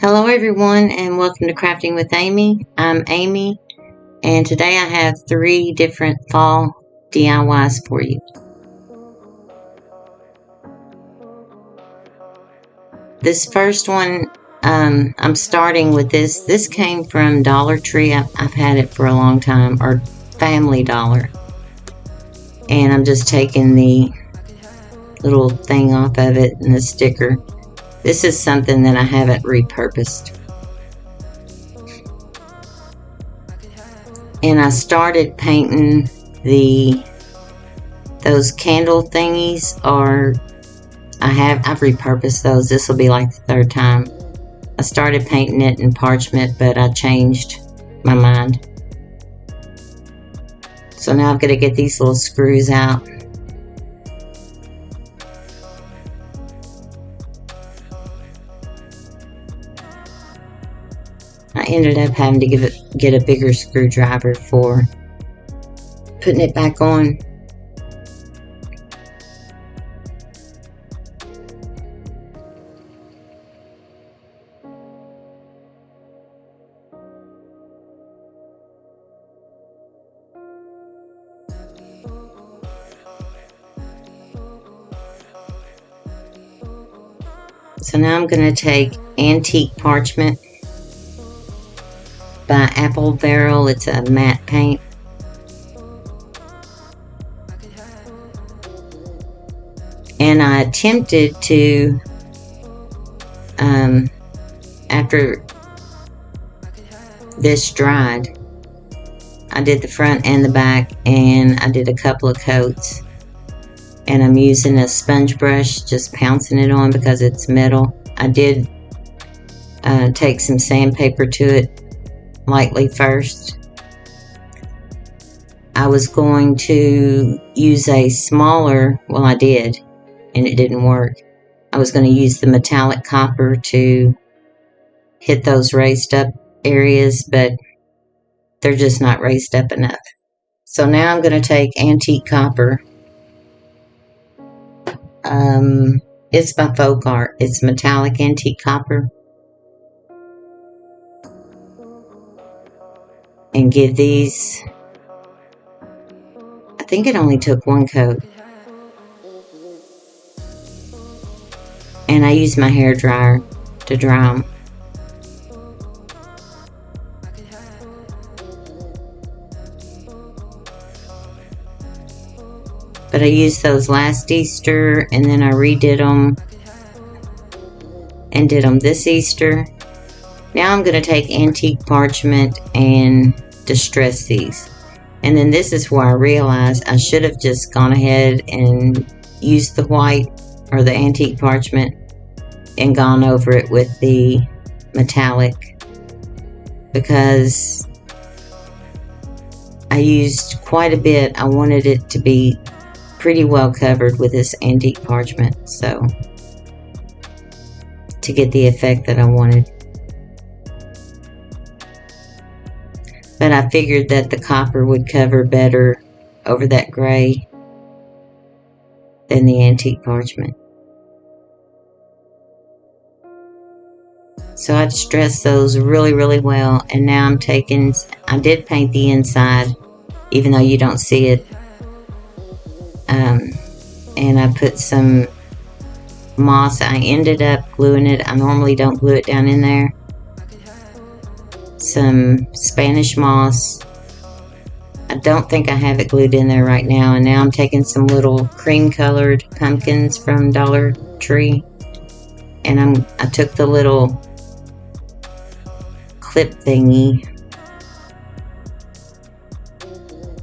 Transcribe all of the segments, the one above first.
Hello everyone and welcome to Crafting with Amy. I'm Amy and today I have 3 different fall DIYs for you. This first one, I'm starting with this. This came from Dollar Tree. I've had it for a long time, or Family Dollar. And I'm just taking the little thing off of it and the sticker. This is something that I haven't repurposed. And I started painting those candle thingies, or I've repurposed those. This will be like the 3rd time. I started painting it in parchment, but I changed my mind. So now I've got to get these little screws out. I ended up having to get a bigger screwdriver for putting it back on. So now I'm going to take Antique Parchment by Apple Barrel. It's a matte paint. And I attempted to, after this dried, I did the front and the back, and I did a couple of coats. And I'm using a sponge brush, just pouncing it on because it's metal. I did take some sandpaper to it lightly first. I was going to use a smaller, well I did, and it didn't work. I was going to use the metallic copper to hit those raised up areas, but they're just not raised up enough. So now I'm going to take Antique Copper. It's by Folk Art. It's metallic antique copper. And give these, I think it only took 1 coat. And I use my hair dryer to dry them. But I used those last Easter, and then I redid them and did them this Easter. Now I'm going to take Antique Parchment and distress these. And then this is where I realized I should have just gone ahead and used the white or the Antique Parchment and gone over it with the metallic, because I used quite a bit. I wanted it to be pretty well covered with this Antique Parchment, so to get the effect that I wanted. But I figured that the copper would cover better over that gray than the Antique Parchment. So I distressed those really, really well, and now I'm taking, I did paint the inside, even though you don't see it. And I put some moss. I ended up gluing it. I normally don't glue it down in there. Some Spanish moss. I don't think I have it glued in there right now. And now I'm taking some little cream colored pumpkins from Dollar Tree. And I took the little clip thingy.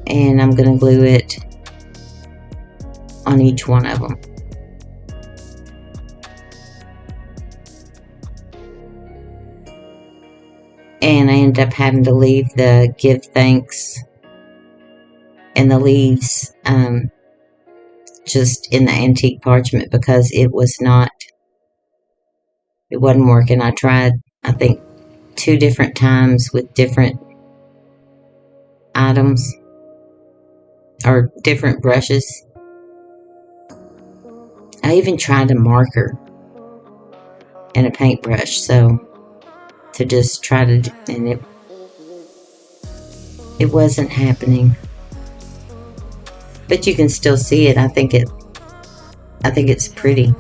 And I'm going to glue it on each one of them. And I ended up having to leave the give thanks and the leaves just in the Antique Parchment because it wasn't working. I tried, I think, 2 different times with different items or different brushes. I even tried a marker and a paintbrush, so to just try to, and it wasn't happening. But you can still see it. I think it's pretty.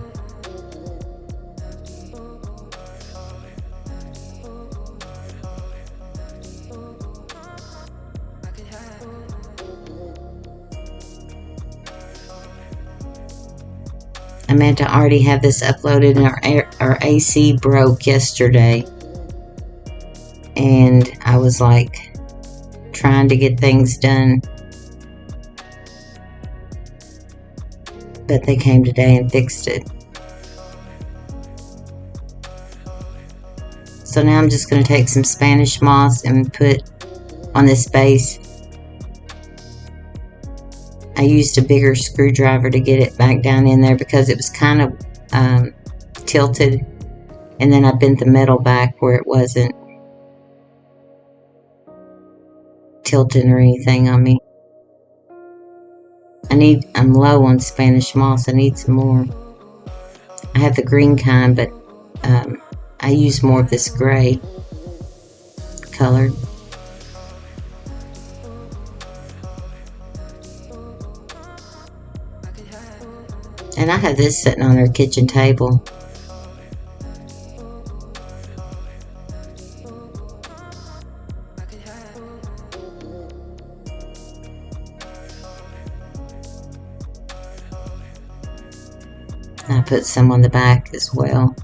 I meant to already have this uploaded, and our AC broke yesterday. And I was like trying to get things done. But they came today and fixed it. So now I'm just going to take some Spanish moss and put on this base. I used a bigger screwdriver to get it back down in there because it was kind of tilted, and then I bent the metal back where it wasn't tilting or anything on me. I'm low on Spanish moss. I need some more. I have the green kind, but I use more of this gray color. And I have this sitting on our kitchen table. I put some on the back as well.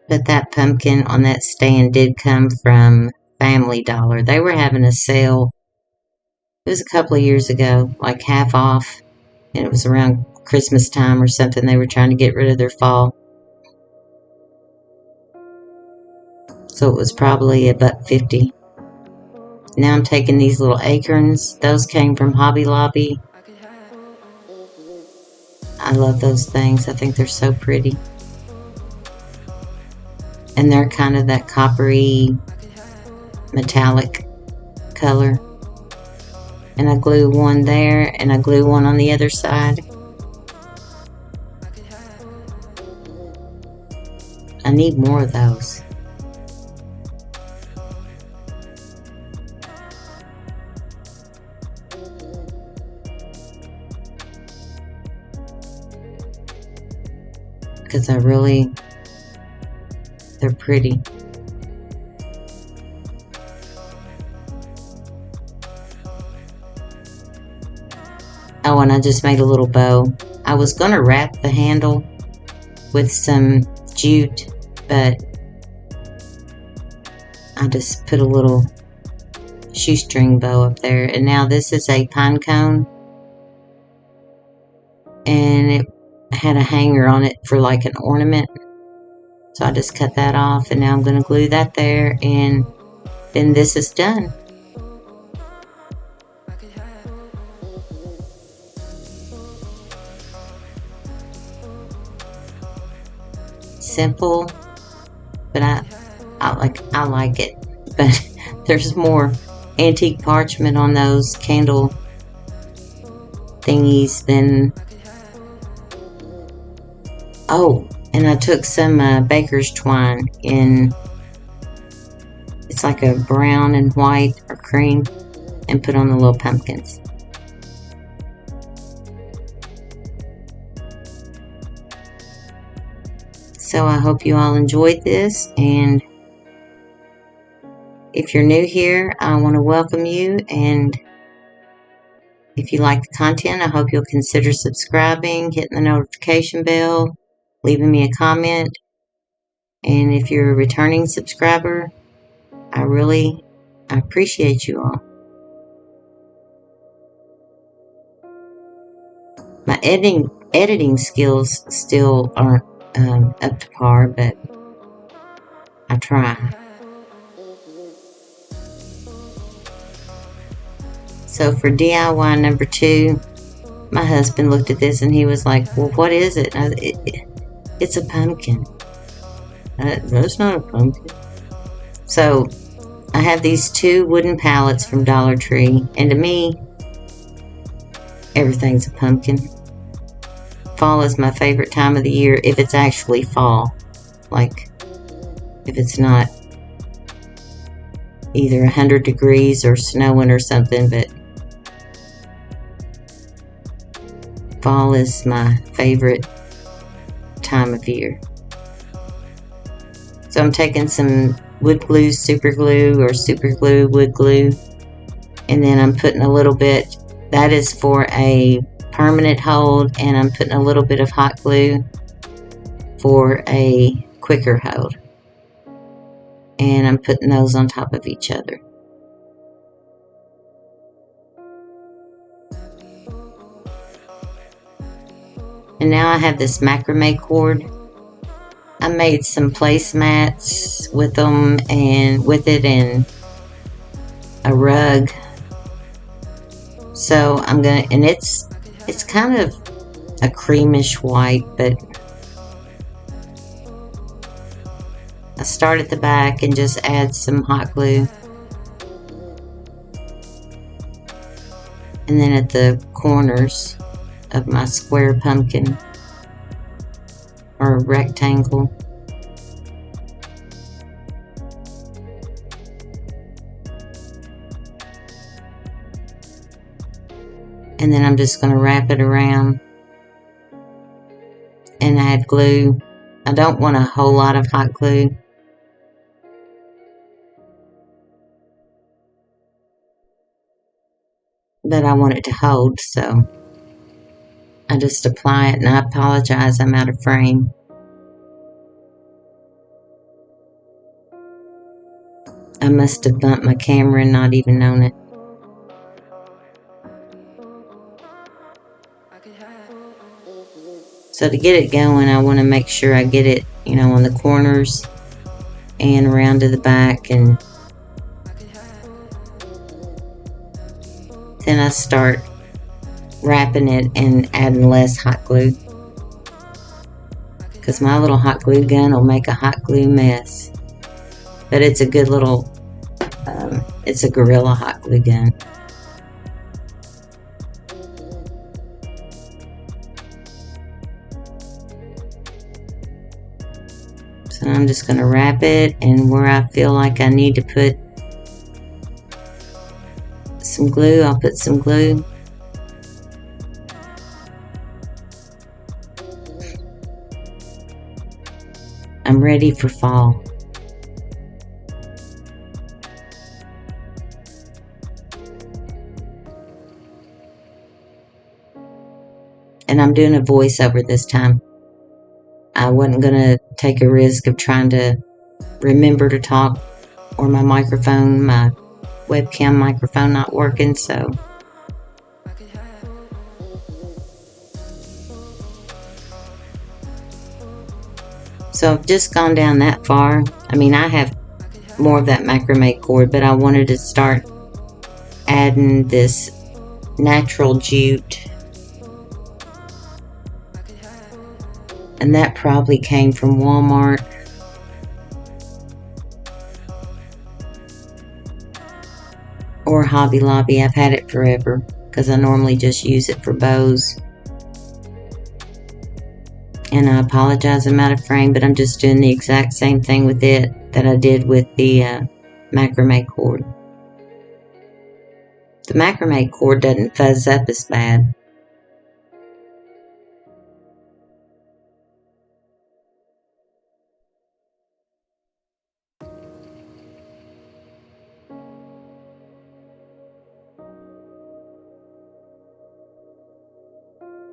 But that pumpkin on that stand did come from Family Dollar. They were having a sale. It was a couple of years ago, like half off. And it was around Christmas time or something. They were trying to get rid of their fall. So it was probably $1.50. Now I'm taking these little acorns. Those came from Hobby Lobby. I love those things. I think they're so pretty. And they're kind of that coppery, metallic color. And I glue one there, and I glue one on the other side. I need more of those. Because they're pretty. Oh, and I just made a little bow. I was going to wrap the handle with some jute, but I just put a little shoestring bow up there. And now this is a pine cone. And it had a hanger on it for like an ornament. So I just cut that off, and now I'm going to glue that there, and then this is done. Simple, but I like it. But there's more antique parchment on those candle thingies than. Oh, and I took some baker's twine in. It's like a brown and white or cream, and put on the little pumpkins. So I hope you all enjoyed this, and if you're new here, I want to welcome you, and if you like the content, I hope you'll consider subscribing, hitting the notification bell, leaving me a comment, and if you're a returning subscriber, I appreciate you all. My editing skills still aren't up to par, but I try. So for DIY number 2, my husband looked at this and he was like, well, what is it? It's a pumpkin. That's not a pumpkin. So I have these 2 wooden pallets from Dollar Tree, and to me, everything's a pumpkin. Fall is my favorite time of the year if it's actually fall. Like, if it's not either 100 degrees or snowing or something, but fall is my favorite time of year. So I'm taking some wood glue, super glue, or super glue, wood glue, and then I'm putting a little bit, that is for a permanent hold, and I'm putting a little bit of hot glue for a quicker hold. And I'm putting those on top of each other. And now I have this macrame cord. I made some placemats with them and with it and a rug. So I'm gonna, and it's kind of a creamish white, but I start at the back and just add some hot glue. And then at the corners of my square pumpkin or rectangle. And then I'm just going to wrap it around and add glue. I don't want a whole lot of hot glue. But I want it to hold, so I just apply it, and I apologize, I'm out of frame. I must have bumped my camera and not even known it. So to get it going, I want to make sure I get it, you know, on the corners and around to the back, and then I start wrapping it and adding less hot glue, because my little hot glue gun will make a hot glue mess. But it's a good little, it's a Gorilla hot glue gun. So I'm just going to wrap it, and where I feel like I need to put some glue, I'll put some glue. I'm ready for fall. And I'm doing a voiceover this time. I wasn't going to take a risk of trying to remember to talk, or my microphone, my webcam microphone not working, so I've just gone down that far. I mean, I have more of that macrame cord, but I wanted to start adding this natural jute. And that probably came from Walmart. Or Hobby Lobby. I've had it forever, because I normally just use it for bows. And I apologize, I'm out of frame, but I'm just doing the exact same thing with it that I did with the macrame cord. The macrame cord doesn't fuzz up as bad.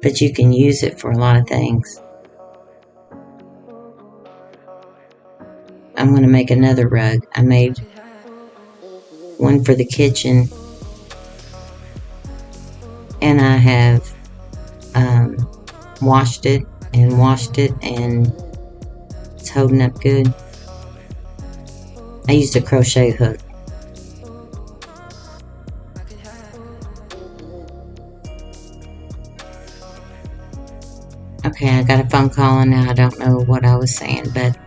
But you can use it for a lot of things. I'm going to make another rug. I made one for the kitchen, and I have washed it, and it's holding up good. I used a crochet hook. Okay, I got a phone call, and now I don't know what I was saying, but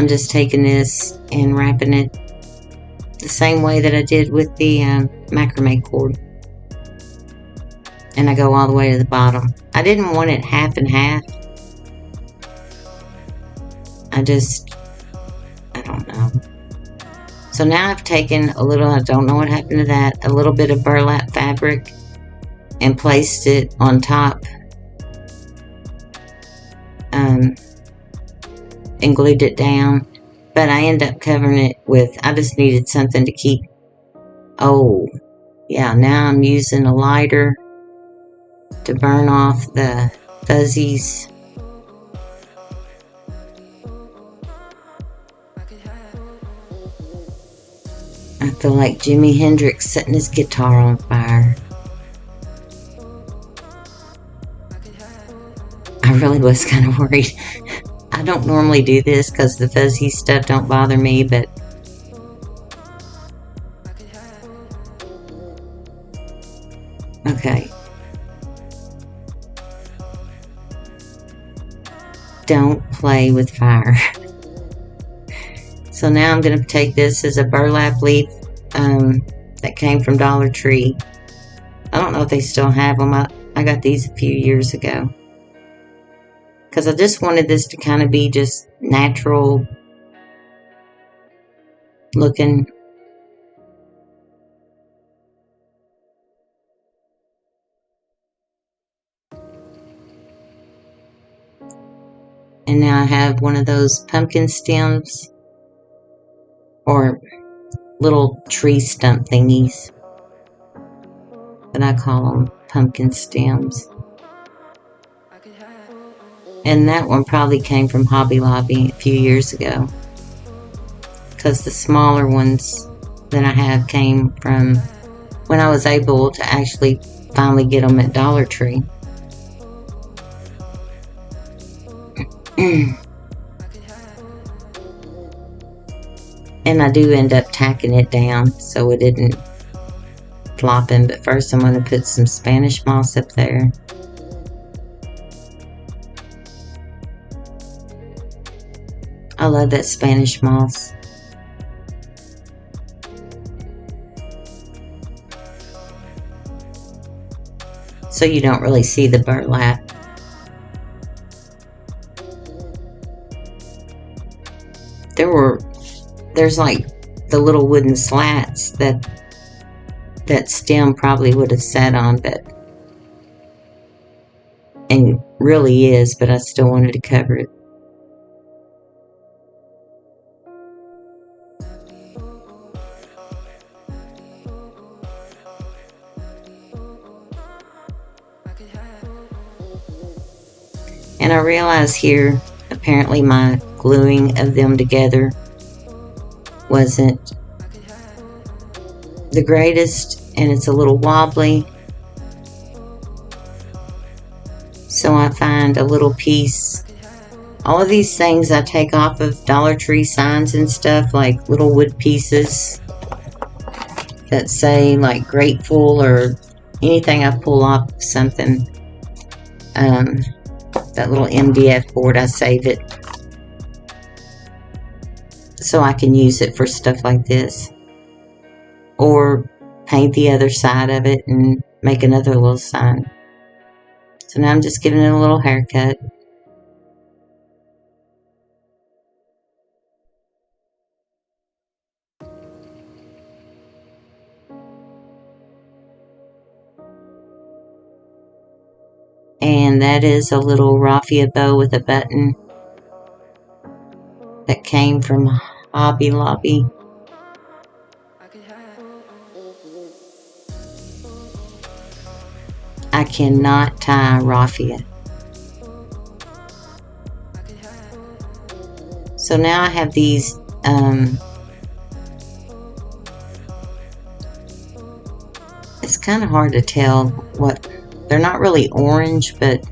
I'm just taking this and wrapping it the same way that I did with the macrame cord. And I go all the way to the bottom. I didn't want it half and half. I don't know. So now I've taken a little, I don't know what happened to that, a little bit of burlap fabric and placed it on top. And glued it down. But I end up covering it with, I just needed something to keep, oh, yeah, now I'm using a lighter to burn off the fuzzies. I feel like Jimi Hendrix setting his guitar on fire. I really was kind of worried. I don't normally do this because the fuzzy stuff don't bother me, but okay. Don't play with fire. So now I'm going to take this as a burlap leaf that came from Dollar Tree. I don't know if they still have them. I got these a few years ago. Because I just wanted this to kind of be just natural looking. And now I have one of those pumpkin stems or little tree stump thingies. But I call them pumpkin stems. And that one probably came from Hobby Lobby a few years ago. Because the smaller ones that I have came from when I was able to actually finally get them at Dollar Tree. And I do end up tacking it down so it didn't flopping. But first I'm going to put some Spanish moss up there. I love that Spanish moss. So you don't really see the burlap. There's like the little wooden slats that stem probably would have sat on, but and really is, but I still wanted to cover it. And I realize here, apparently my gluing of them together wasn't the greatest, and it's a little wobbly. So I find a little piece. All of these things I take off of Dollar Tree signs and stuff, like little wood pieces that say like grateful or anything I pull off something. That little MDF board, I save it so I can use it for stuff like this, or paint the other side of it and make another little sign. So now I'm just giving it a little haircut. And that is a little raffia bow with a button that came from Hobby Lobby. I cannot tie raffia. So now I have these it's kind of hard to tell what. They're not really orange, but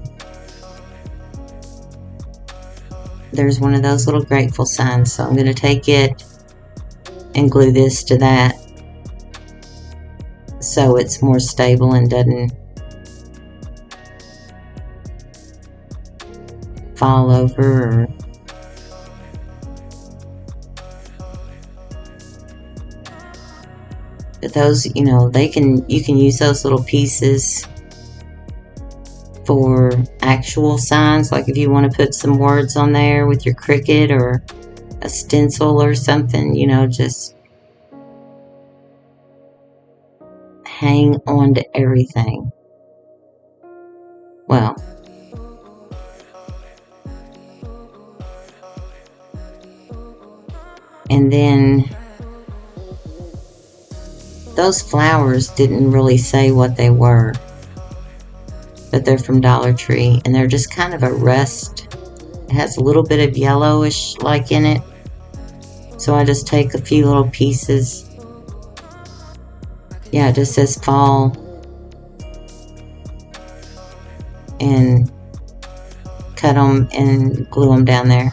there's one of those little grateful signs. So I'm going to take it and glue this to that so it's more stable and doesn't fall over. But those, you know, you can use those little pieces for actual signs, like if you want to put some words on there with your Cricut or a stencil or something, you know, just hang on to everything. Well, and then those flowers didn't really say what they were, but they're from Dollar Tree, and they're just kind of a rust. It has a little bit of yellowish like in it, so I just take a few little pieces. Yeah, it just says fall, and cut them and glue them down there.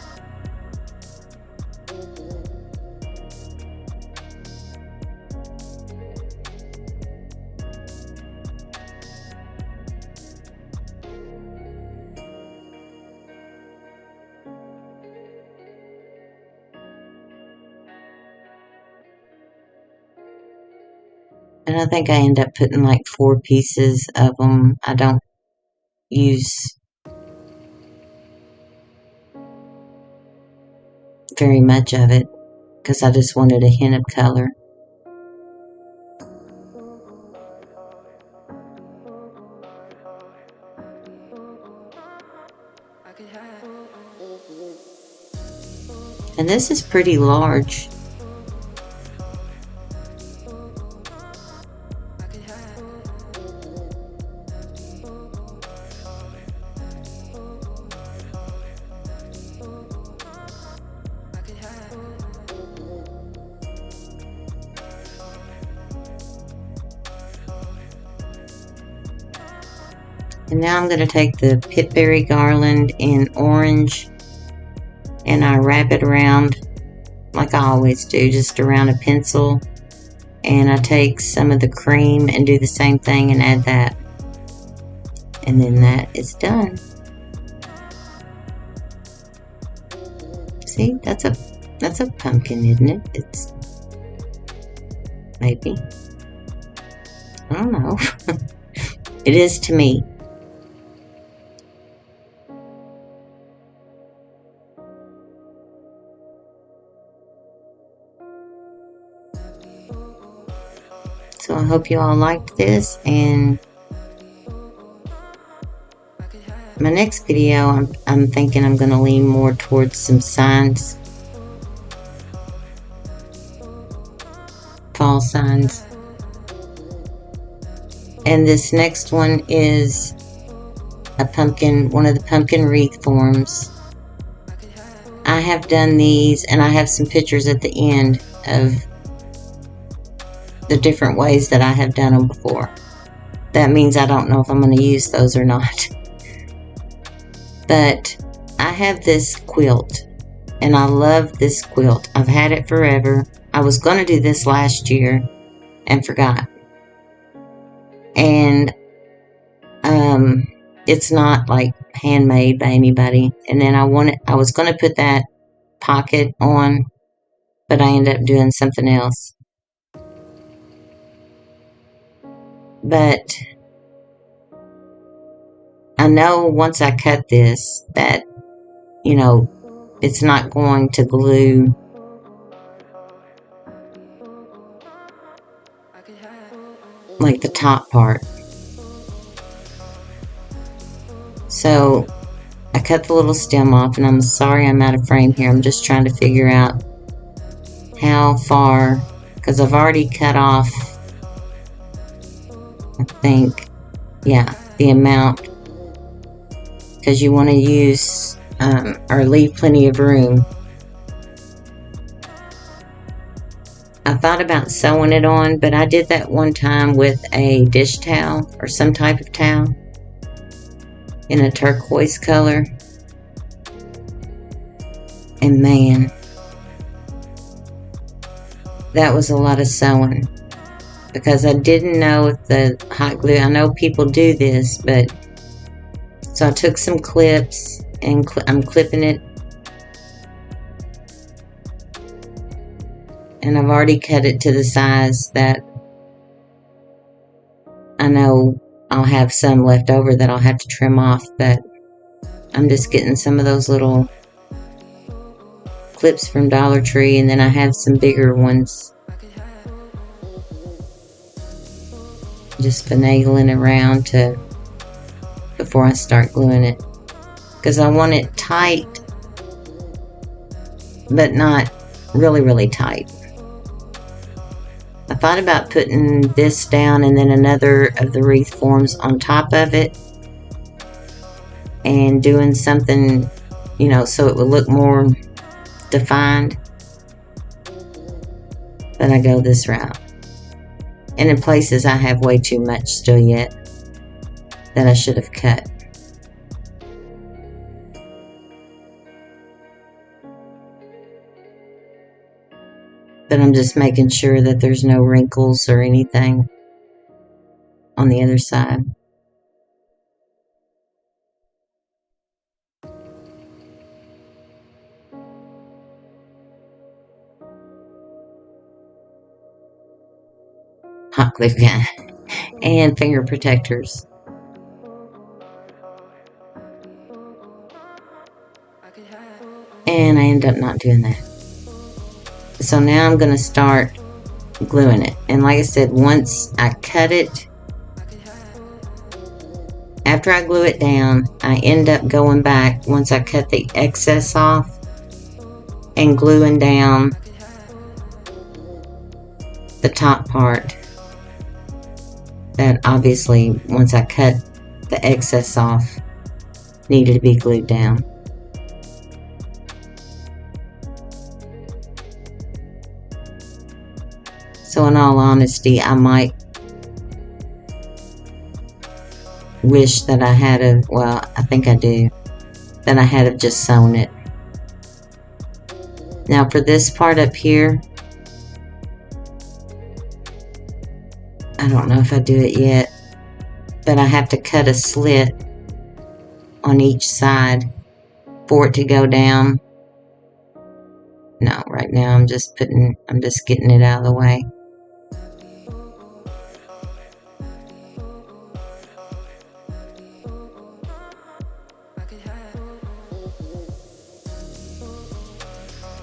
And I think I end up putting like 4 pieces of them. I don't use very much of it because I just wanted a hint of color. And this is pretty large. And now I'm going to take the pitberry garland in orange, and I wrap it around like I always do, just around a pencil. And I take some of the cream and do the same thing and add that. And then that is done. See, that's a pumpkin, isn't it? It's maybe. I don't know. It is to me. So I hope you all liked this, and my next video I'm thinking I'm going to lean more towards some signs, fall signs. And this next one is a pumpkin, one of the pumpkin wreath forms. I have done these, and I have some pictures at the end of the different ways that I have done them before. That means I don't know if I'm going to use those or not. But I have this quilt, and I love this quilt. I've had it forever. I was going to do this last year and forgot. And it's not like handmade by anybody. And then I was going to put that pocket on, but I ended up doing something else. But I know once I cut this that, you know, it's not going to glue like the top part. So I cut the little stem off, and I'm sorry I'm out of frame here. I'm just trying to figure out how far, because I've already cut off, I think, yeah, the amount, because you want to use or leave plenty of room. I thought about sewing it on, but I did that one time with a dish towel or some type of towel in a turquoise color, and man, that was a lot of sewing, because I didn't know if the hot glue, I know people do this, but so I took some clips and I'm clipping it, and I've already cut it to the size that I know I'll have some left over that I'll have to trim off, but I'm just getting some of those little clips from Dollar Tree, and then I have some bigger ones. Just finagling around before I start gluing it, because I want it tight, but not really tight. I thought about putting this down and then another of the wreath forms on top of it and doing something, you know, so it would look more defined, but I go this route. And in places I have way too much still yet that I should have cut. But I'm just making sure that there's no wrinkles or anything on the other side. Hot glue gun and finger protectors. And I end up not doing that. So now I'm going to start gluing it. And like I said, once I cut it, after I glue it down, I end up going back once I cut the excess off and gluing down the top part that obviously once I cut the excess off needed to be glued down. So in all honesty, I might wish that I had well, I think I do, that I had just sewn it. Now for this part up here, I don't know if I do it yet, but I have to cut a slit on each side for it to go down. No, right now I'm just getting it out of the way.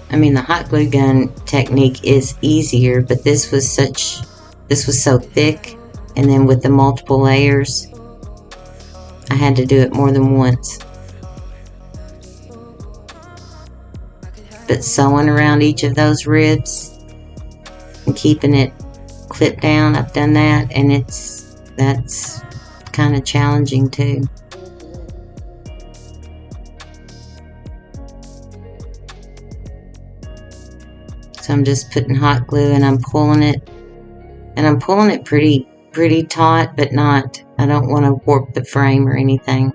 I mean, the hot glue gun technique is easier, but this was so thick, and then with the multiple layers, I had to do it more than once. But sewing around each of those ribs and keeping it clipped down, I've done that, and that's kind of challenging too. So I'm just putting hot glue and I'm pulling it. And I'm pulling it pretty taut, but not, I don't want to warp the frame or anything.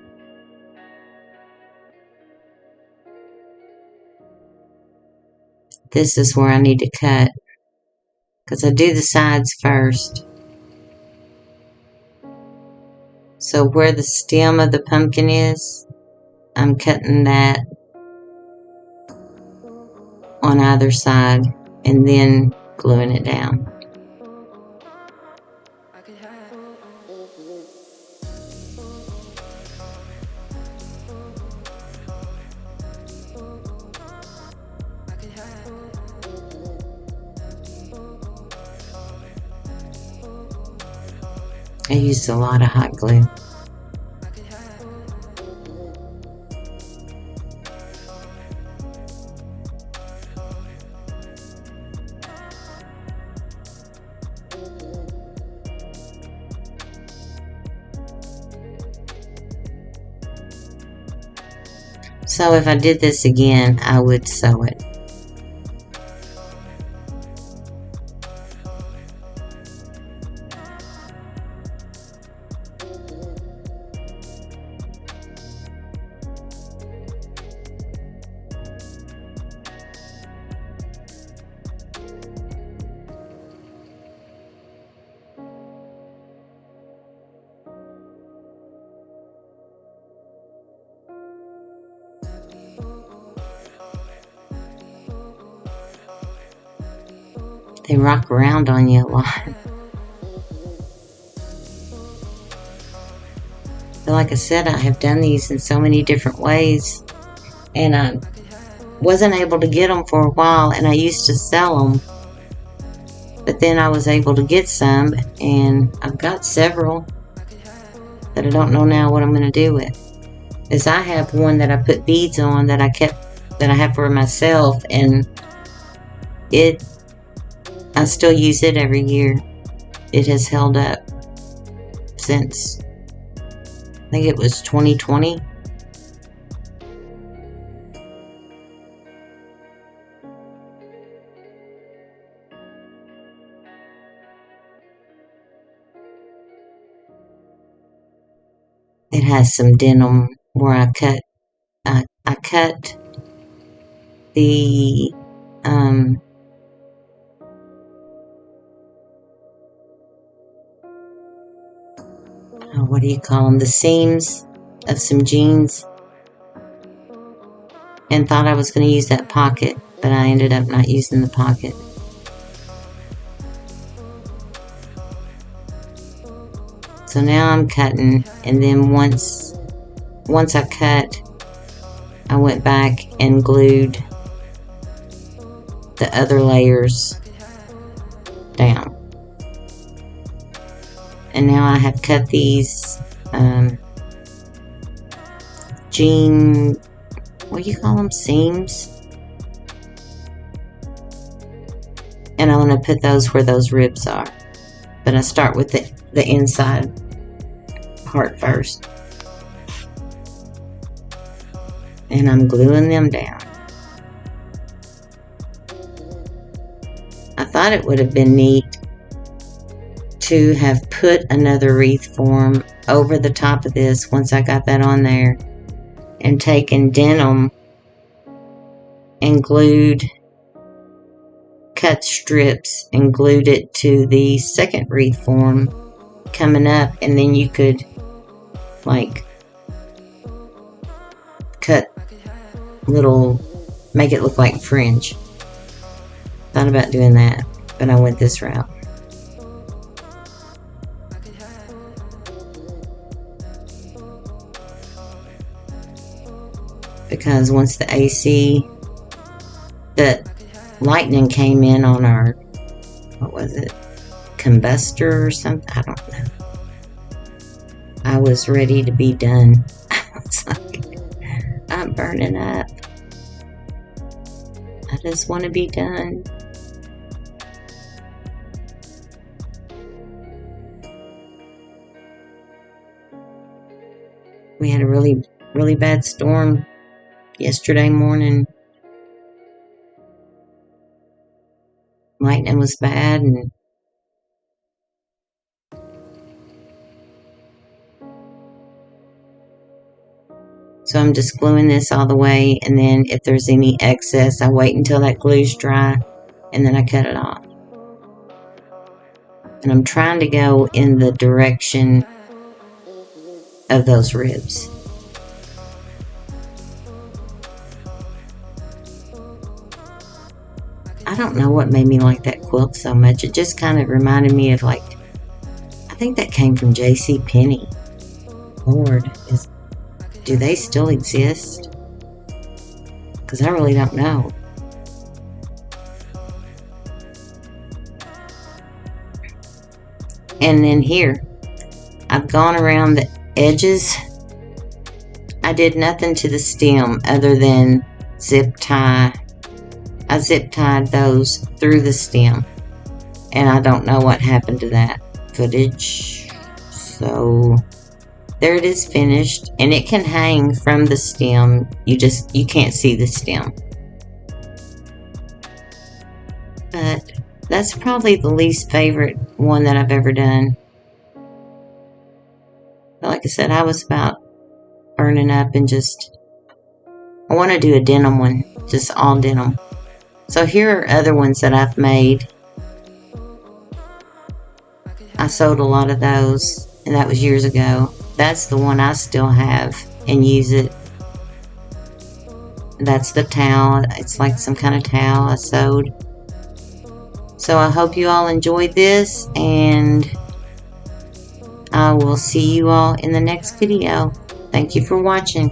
This is where I need to cut, because I do the sides first. So where the stem of the pumpkin is, I'm cutting that on either side and then gluing it down. I used a lot of hot glue. So if I did this again, I would sew it. They rock around on you a lot. But like I said, I have done these in so many different ways, and I wasn't able to get them for a while, and I used to sell them, but then I was able to get some, and I've got several that I don't know now what I'm going to do with. Is I have one that I put beads on that I have for myself, and I still use it every year. It has held up since, I think it was 2020. It has some denim where I cut the what do you call them? The seams of some jeans, and thought I was going to use that pocket, but I ended up not using the pocket. So now I'm cutting, and then once I cut, I went back and glued the other layers down. And now I have cut these jean, what do you call them, seams? And I want to put those where those ribs are. But I start with the inside part first. And I'm gluing them down. I thought it would have been neat to have put another wreath form over the top of this once I got that on there, and taken denim and cut strips and glued it to the second wreath form coming up, and then you could like cut make it look like fringe. Thought about doing that, but I went this route. Because once the lightning came in on our, what was it, combustor or something, I don't know. I was ready to be done. I was like, I'm burning up. I just want to be done. We had a really, really bad storm yesterday morning. Lightning was bad, and so I'm just gluing this all the way, and then if there's any excess, I wait until that glue's dry, and then I cut it off. And I'm trying to go in the direction of those ribs. I don't know what made me like that quilt so much. It just kind of reminded me of, like, I think that came from JCPenney. Lord, do they still exist? Because I really don't know. And then here, I've gone around the edges. I did nothing to the stem other than zip tie. I zip tied those through the stem, and I don't know what happened to that footage. So there it is, finished, and it can hang from the stem. You can't see the stem. But that's probably the least favorite one that I've ever done. But like I said, I was about burning up, and I want to do a denim one, just all denim. So here are other ones that I've made. I sold a lot of those, and that was years ago. That's the one I still have and use it. That's the towel. It's like some kind of towel I sewed. So I hope you all enjoyed this, and I will see you all in the next video. Thank you for watching.